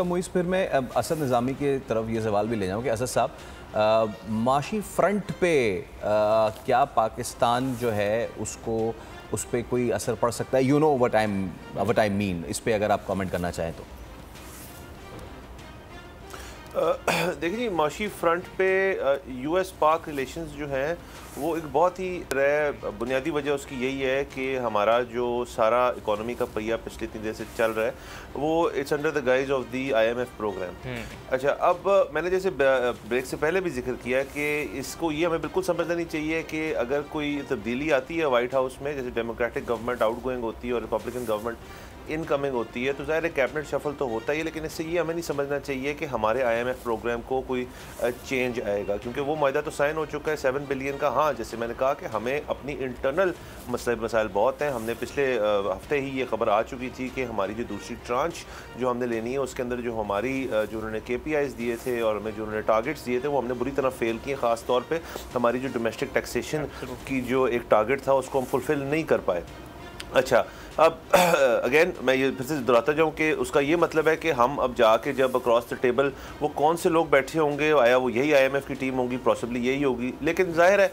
मुइज़ फिर मैं अब असद निज़ामी की तरफ ये सवाल भी ले जाऊँ कि असद साहब माशी फ्रंट पे क्या पाकिस्तान जो है उसको उस पर कोई असर पड़ सकता है? You know what I mean, इस पे अगर आप कमेंट करना चाहें तो। देखिए जी, माशी फ्रंट पे यूएस पाक रिलेशंस जो हैं वो एक बहुत ही बुनियादी वजह उसकी यही है कि हमारा जो सारा इकोनॉमी का पहिया पिछले 3 दिन से चल रहा है वो it's under the guise of the IMF programme. अच्छा, अब मैंने जैसे ब्रेक से पहले भी जिक्र किया कि इसको ये हमें बिल्कुल समझना नहीं चाहिए कि अगर कोई तब्दीली आती है वाइट हाउस में, जैसे डेमोक्रेटिक गवर्नमेंट आउटगोइंग होती है और रिपब्लिकन गवर्नमेंट इनकमिंग होती है, तो ज़ाहिर है कैबिनेट शफल तो होता ही है, लेकिन इससे ये हमें नहीं समझना चाहिए कि हमारे IMF प्रोग्राम को कोई चेंज आएगा, क्योंकि वो मायदा तो साइन हो चुका है 7 बिलियन का। हाँ, जैसे मैंने कहा कि हमें अपनी इंटरनल मसाइल बहुत हैं। हमने पिछले हफ्ते ही ये खबर आ चुकी थी कि हमारी जो दूसरी ट्रांच जो हमने लेनी है उसके अंदर जो हमारी जो उन्होंने KPIs दिए थे और हमें जो उन्होंने टारगेट्स दिए थे वो हमने बुरी तरह फेल किए। ख़ास तौर पर हमारी जो डोमेस्टिक टैक्सेशन की जो एक टारगेट था उसको हम फुलफिल नहीं कर पाए। अच्छा, अब अगेन मैं ये फिर से दोहराता जाऊँ कि उसका ये मतलब है कि हम अब जाके जब अक्रॉस द टेबल वो कौन से लोग बैठे होंगे, आया वो यही IMF की टीम होगी, पॉसिबली यही होगी, लेकिन जाहिर है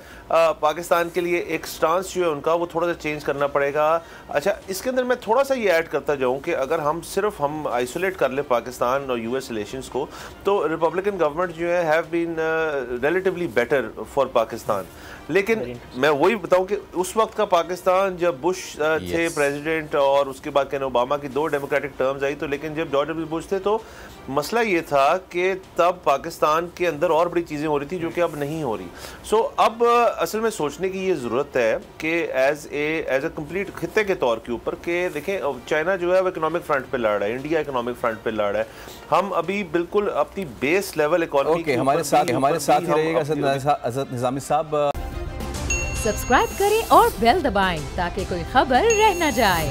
पाकिस्तान के लिए एक स्टांस जो है उनका वो थोड़ा सा चेंज करना पड़ेगा। अच्छा, इसके अंदर मैं थोड़ा सा ये ऐड करता जाऊँ कि अगर हम आइसोलेट कर ले पाकिस्तान और US रिलेशंस को, तो रिपब्लिकन गवर्नमेंट जो है have been relatively better for Pakistan. लेकिन मैं वही बताऊँ कि उस वक्त का पाकिस्तान जब बुश थे प्रेसिडेंट और उसके बाद कहने ओबामा की 2 डेमोक्रेटिक टर्म्स आई, तो लेकिन जब जॉर्ज W बुश थे तो मसला ये था कि तब पाकिस्तान के अंदर और बड़ी चीज़ें हो रही थी जो कि अब नहीं हो रही। सो अब असल में सोचने की ये ज़रूरत है कि एज ए कंप्लीट खित्ते के तौर के ऊपर कि देखें चाइना जो है वो इकोनॉमिक फ्रंट पे लड़ रहा है, इंडिया इकोनॉमिक फ्रंट पे लड़ रहा है, हम अभी बिल्कुल अपनी बेस लेवल इकोनॉमी हमारे साथ ही रहिएगा असद निज़ामी साहब। सब्सक्राइब करें और बेल दबाएं ताकि कोई खबर रह न जाए।